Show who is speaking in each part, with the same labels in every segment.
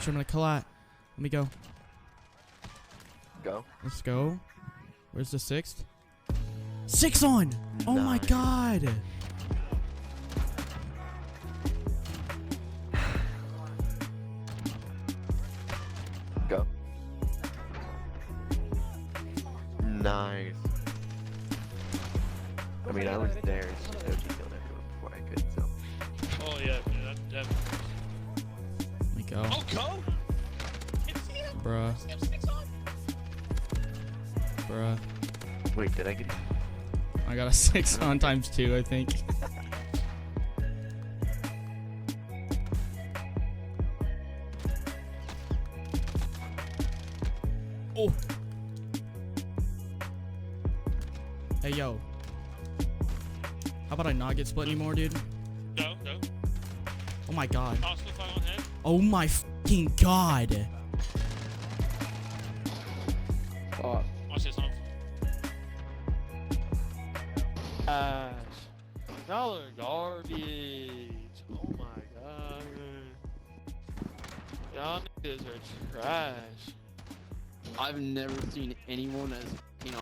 Speaker 1: I'm gonna collide. Let me go.
Speaker 2: Go.
Speaker 1: Let's go. Where's the 6th? 6 on! Oh my
Speaker 2: Nice.
Speaker 1: god!
Speaker 2: Go. Nice. I mean, I was there. It's just OG killed everyone before I could, so.
Speaker 3: Oh yeah, that.
Speaker 1: Let me go.
Speaker 3: Oh, go!
Speaker 1: Bruh. Bruh.
Speaker 2: Wait, did I get?
Speaker 1: I got a 6 on times 2, I think. Oh. Hey, yo. How about I not get split anymore, dude?
Speaker 3: Go, go.
Speaker 1: Oh my god.
Speaker 3: Oh, still 5 on head.
Speaker 1: Oh my fucking god.
Speaker 4: Oh,
Speaker 3: Watch this, Holmes. Y'all are garbage. Oh my god. Y'all niggas are trash.
Speaker 4: I've never seen anyone as f***ing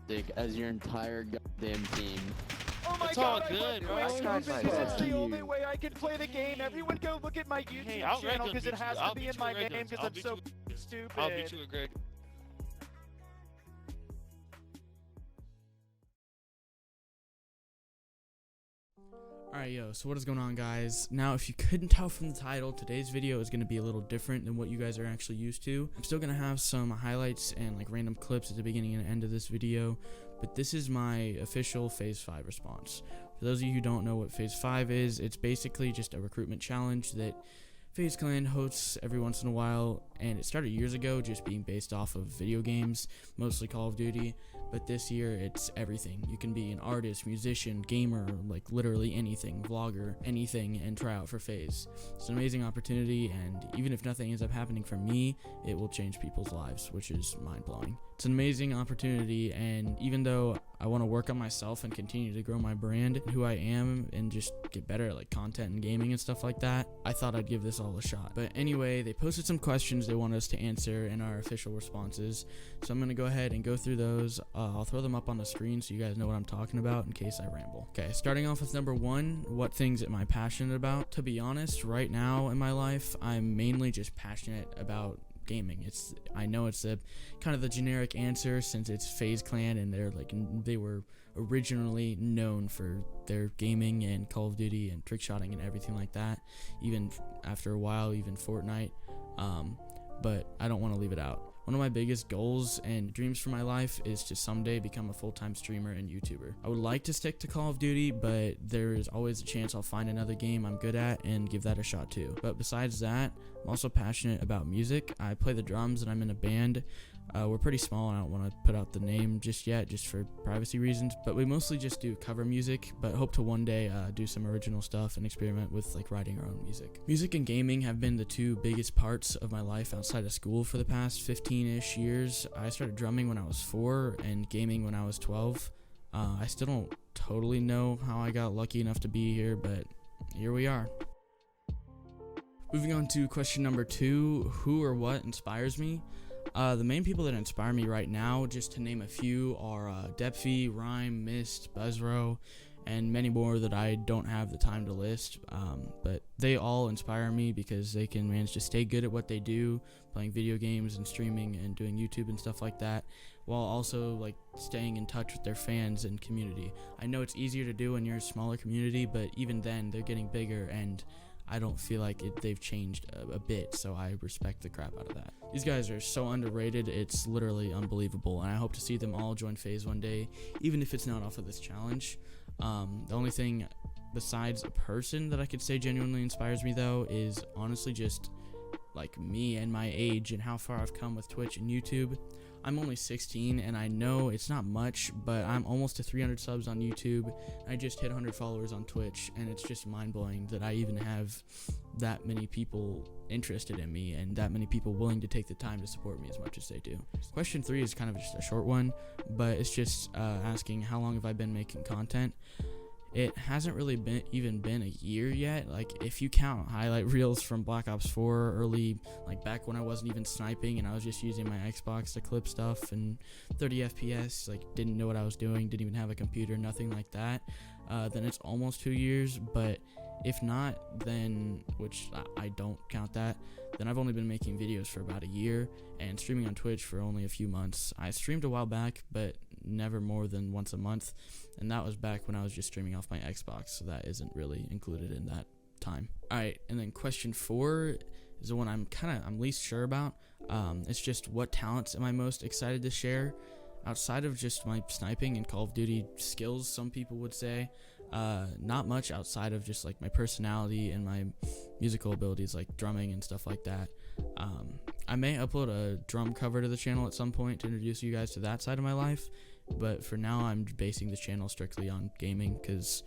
Speaker 4: autistic as your entire goddamn team.
Speaker 5: Oh my
Speaker 3: It's all
Speaker 5: god,
Speaker 3: good,
Speaker 5: I
Speaker 3: bro.
Speaker 5: love
Speaker 2: It's
Speaker 5: Quick
Speaker 2: not
Speaker 5: Scoop
Speaker 2: my
Speaker 5: because it's
Speaker 2: fault.
Speaker 5: the only way I can play the game. Everyone go look at my YouTube
Speaker 3: Hey, I'll
Speaker 5: channel
Speaker 3: regular
Speaker 5: because it
Speaker 3: beat
Speaker 5: has
Speaker 3: you.
Speaker 5: to
Speaker 3: I'll
Speaker 5: be
Speaker 3: beat
Speaker 5: in
Speaker 3: you
Speaker 5: my
Speaker 3: at regular.
Speaker 5: name because
Speaker 3: I'll
Speaker 5: I'm
Speaker 3: beat
Speaker 5: so
Speaker 3: you.
Speaker 5: stupid.
Speaker 3: I'll beat you a Greg.
Speaker 1: Alright, yo, so what is going on, guys? Now, if you couldn't tell from the title, today's video is going to be a little different than what you guys are actually used to. I'm still going to have some highlights and like random clips at the beginning and end of this video, but this is my official Phase 5 response. For those of you who don't know what Phase 5 is, it's basically just a recruitment challenge that FaZe Clan hosts every once in a while, and it started years ago just being based off of video games, mostly Call of Duty, but this year it's everything. You can be an artist, musician, gamer, like literally anything, vlogger, anything, and try out for FaZe. It's an amazing opportunity, and even if nothing ends up happening for me, it will change people's lives, which is mind-blowing. It's an amazing opportunity, and even though I want to work on myself and continue to grow my brand and who I am and just get better at like content and gaming and stuff like that, I thought I'd give this all a shot. But anyway, they posted some questions they want us to answer in our official responses, so I'm going to go ahead and go through those. I'll throw them up on the screen so you guys know what I'm talking about in case I ramble. Okay, starting off with number 1, what things am I passionate about? To be honest, right now in my life, I'm mainly just passionate about gaming. I know it's a kind of the generic answer since it's FaZe Clan and they were originally known for their gaming and Call of Duty and trickshotting and everything like that, even after a while, even Fortnite, but I don't want to leave it out. One of my biggest goals and dreams for my life is to someday become a full-time streamer and YouTuber. I would like to stick to Call of Duty, but there is always a chance I'll find another game I'm good at and give that a shot too. But besides that, I'm also passionate about music. I play the drums and I'm in a band. We're pretty small and I don't want to put out the name just yet, just for privacy reasons, but we mostly just do cover music, but hope to one day do some original stuff and experiment with like writing our own music. Music and gaming have been the two biggest parts of my life outside of school for the past 15-ish years. I started drumming when I was 4 and gaming when I was 12. I still don't totally know how I got lucky enough to be here, but here we are. Moving on to question number 2, who or what inspires me? The main people that inspire me right now, just to name a few, are Depfy, Rhyme, Mist, Buzzrow, and many more that I don't have the time to list, but they all inspire me because they can manage to stay good at what they do, playing video games and streaming and doing YouTube and stuff like that, while also like staying in touch with their fans and community. I know it's easier to do when you're a smaller community, but even then they're getting bigger, and I don't feel like they've changed a bit, so I respect the crap out of that. These guys are so underrated, it's literally unbelievable, and I hope to see them all join FaZe one day, even if it's not off of this challenge. The only thing besides a person that I could say genuinely inspires me, though, is honestly just like me and my age and how far I've come with Twitch and YouTube. I'm only 16, and I know it's not much, but I'm almost to 300 subs on YouTube. I just hit 100 followers on Twitch, and it's just mind-blowing that I even have that many people interested in me and that many people willing to take the time to support me as much as they do. Question 3 is kind of just a short one, but it's just asking how long have I been making content. It hasn't really been a year yet. Like, if you count highlight reels from Black Ops 4 early, like back when I wasn't even sniping and I was just using my Xbox to clip stuff and 30 FPS, like didn't know what I was doing, didn't even have a computer, nothing like that, then it's almost 2 years. But if not, then, which I don't count that, then I've only been making videos for about a year and streaming on Twitch for only a few months. I streamed a while back, but never more than once a month, and that was back when I was just streaming off my Xbox, so that isn't really included in that time. Alright, and then question 4 is the one I'm least sure about. It's just, what talents am I most excited to share? Outside of just my sniping and Call of Duty skills, some people would say, not much outside of just like my personality and my musical abilities, like drumming and stuff like that. I may upload a drum cover to the channel at some point to introduce you guys to that side of my life, but for now I'm basing this channel strictly on gaming because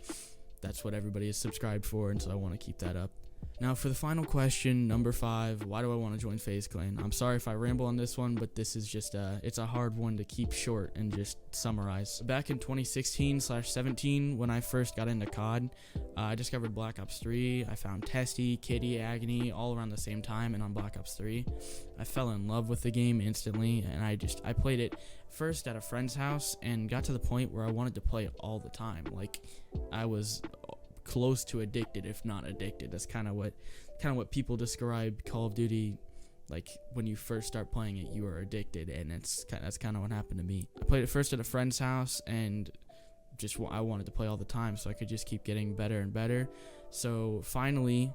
Speaker 1: that's what everybody is subscribed for, and so I want to keep that up. Now for the final question, number 5, why do I want to join FaZe Clan? I'm sorry if I ramble on this one, but this is just it's a hard one to keep short and just summarize. Back in 2016/17, when I first got into COD, I discovered Black Ops 3. I found Testy, Kitty, Agony all around the same time, and on Black Ops 3, I fell in love with the game instantly, and I played it first at a friend's house and got to the point where I wanted to play it all the time. Like, I was close to addicted, if not addicted. That's kind of what people describe Call of Duty, like when you first start playing it, you are addicted, and that's kind of what happened to me. I played it first at a friend's house, and I wanted to play all the time, so I could just keep getting better and better. So finally,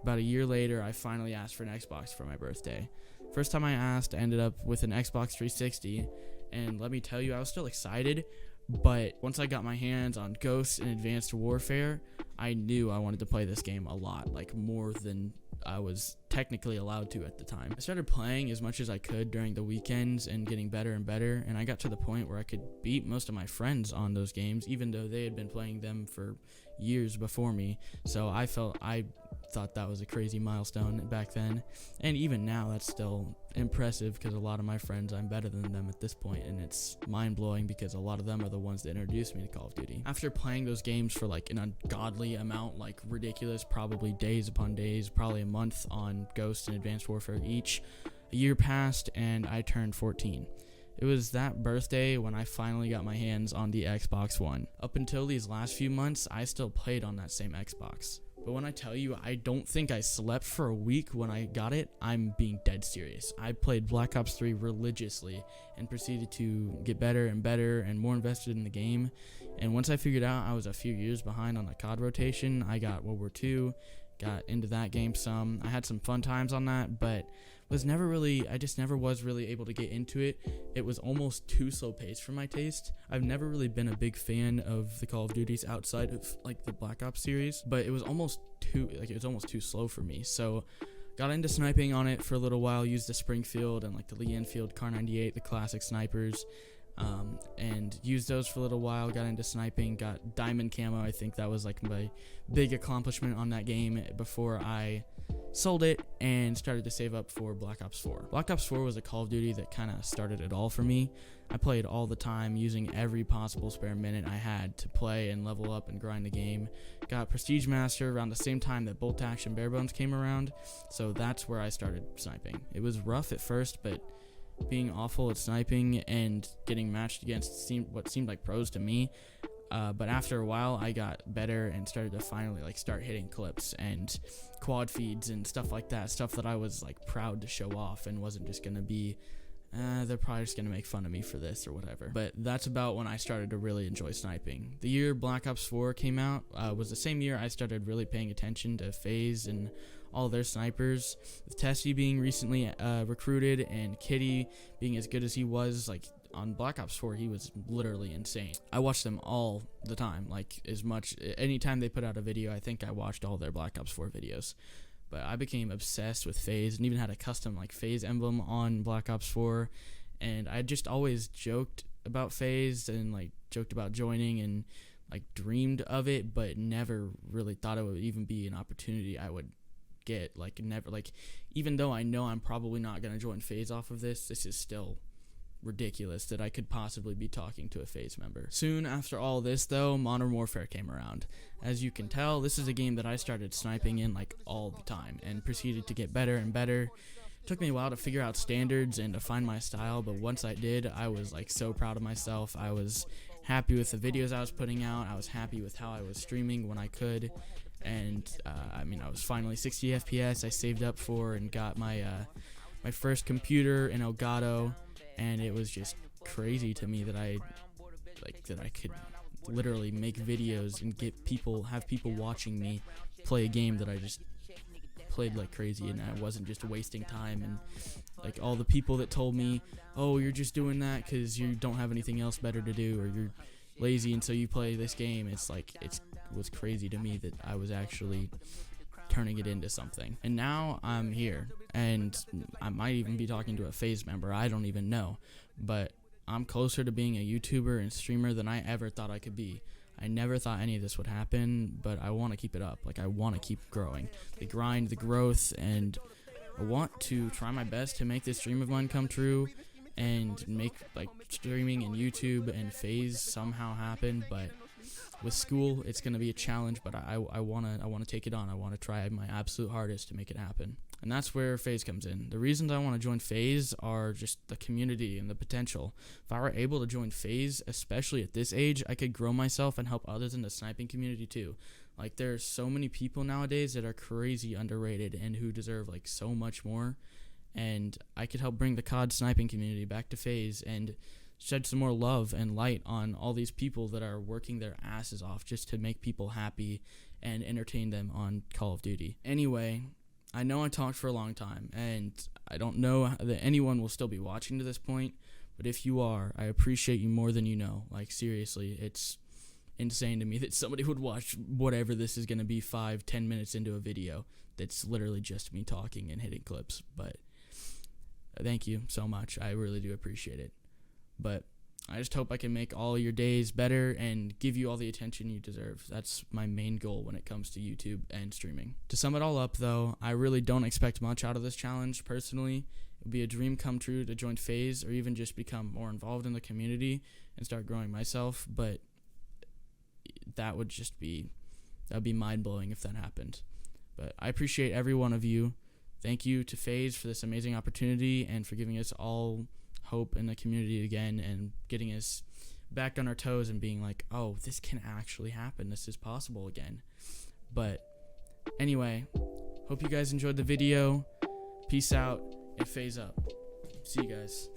Speaker 1: about a year later, I finally asked for an Xbox for my birthday. First time I asked, I ended up with an Xbox 360, and let me tell you, I was still excited. But once I got my hands on Ghost and Advanced Warfare, I knew I wanted to play this game a lot, like more than I was technically allowed to at the time. I started playing as much as I could during the weekends and getting better and better, and I got to the point where I could beat most of my friends on those games, even though they had been playing them for years before me. So I thought that was a crazy milestone back then, and even now that's still impressive because a lot of my friends, I'm better than them at this point, and it's mind-blowing because a lot of them are the ones that introduced me to Call of Duty. After playing those games for like an ungodly amount, like ridiculous, probably days upon days, probably a month on Ghost and Advanced Warfare each, a year passed and I turned 14. It was that birthday when I finally got my hands on the Xbox One. Up until these last few months, I still played on that same Xbox. But when I tell you I don't think I slept for a week when I got it, I'm being dead serious. I played Black Ops 3 religiously and proceeded to get better and better and more invested in the game. And once I figured out I was a few years behind on the COD rotation, I got World War II, got into that game some. I had some fun times on that, but I just never was really able to get into it. It was almost too slow paced for my taste. I've never really been a big fan of the Call of Duties outside of like the Black Ops series, but it was almost too slow for me. So got into sniping on it for a little while, used the Springfield and like the Lee Enfield Kar 98, the classic snipers, and used those for a little while. Got into sniping, got diamond camo. I think that was like my big accomplishment on that game before I sold it and started to save up for Black Ops 4. Black Ops 4 was a Call of Duty that kind of started it all for me. I played all the time, using every possible spare minute I had to play and level up and grind the game. Got Prestige Master around the same time that Bolt Action Barebones came around, so that's where I started sniping. It was rough at first, but being awful at sniping and getting matched against what seemed like pros to me. But after a while, I got better and started to finally like start hitting clips and quad feeds and stuff like that. Stuff that I was like proud to show off and wasn't just gonna be, they're probably just gonna make fun of me for this or whatever. But that's about when I started to really enjoy sniping. The year Black Ops 4 came out was the same year I started really paying attention to FaZe and all their snipers, with Tessie being recently recruited and Kitty being as good as he was. Like on Black Ops 4, he was literally insane. I watched them all the time, like anytime they put out a video, I think I watched all their Black Ops 4 videos. But I became obsessed with FaZe and even had a custom like FaZe emblem on Black Ops 4, and I just always joked about FaZe and like joked about joining and like dreamed of it, but never really thought it would even be an opportunity I would get. Even though I know I'm probably not gonna join FaZe off of this is still ridiculous that I could possibly be talking to a FaZe member. Soon after all this though, Modern Warfare came around. As you can tell, this is a game that I started sniping in like all the time and proceeded to get better and better. It took me a while to figure out standards and to find my style, but once I did, I was like so proud of myself. I was happy with the videos I was putting out. I was happy with how I was streaming when I could. And I mean, I was finally 60 FPS. I saved up for and got my my first computer in Elgato, and it was just crazy to me that I could literally make videos and have people watching me play a game that I just played like crazy, and I wasn't just wasting time. And like all the people that told me, oh, you're just doing that because you don't have anything else better to do, or you're lazy and so you play this game, it's like it was crazy to me that I was actually turning it into something. And now I'm here, and I might even be talking to a FaZe member, I don't even know, but I'm closer to being a YouTuber and streamer than I ever thought I could be. I never thought any of this would happen, but I want to keep it up. Like, I want to keep growing, the grind, the growth, and I want to try my best to make this dream of mine come true and make like streaming and YouTube and FaZe somehow happen. But with school, it's gonna be a challenge, but I wanna take it on. I wanna try my absolute hardest to make it happen, and that's where FaZe comes in. The reasons I want to join FaZe are just the community and the potential. If I were able to join FaZe, especially at this age, I could grow myself and help others in the sniping community too. Like, there's so many people nowadays that are crazy underrated and who deserve like so much more, and I could help bring the COD sniping community back to FaZe and shed some more love and light on all these people that are working their asses off just to make people happy and entertain them on Call of Duty. Anyway, I know I talked for a long time, and I don't know that anyone will still be watching to this point, but if you are, I appreciate you more than you know. Like, seriously, it's insane to me that somebody would watch whatever this is going to be 5-10 minutes into a video that's literally just me talking and hitting clips. But thank you so much. I really do appreciate it. But I just hope I can make all your days better and give you all the attention you deserve. That's my main goal when it comes to YouTube and streaming. To sum it all up, though, I really don't expect much out of this challenge. Personally, it would be a dream come true to join FaZe or even just become more involved in the community and start growing myself. But that would be mind-blowing if that happened. But I appreciate every one of you. Thank you to FaZe for this amazing opportunity and for giving us all hope in the community again and getting us back on our toes and being like, oh, this can actually happen. This is possible again. But anyway, hope you guys enjoyed the video. Peace out and FaZe up. See you guys.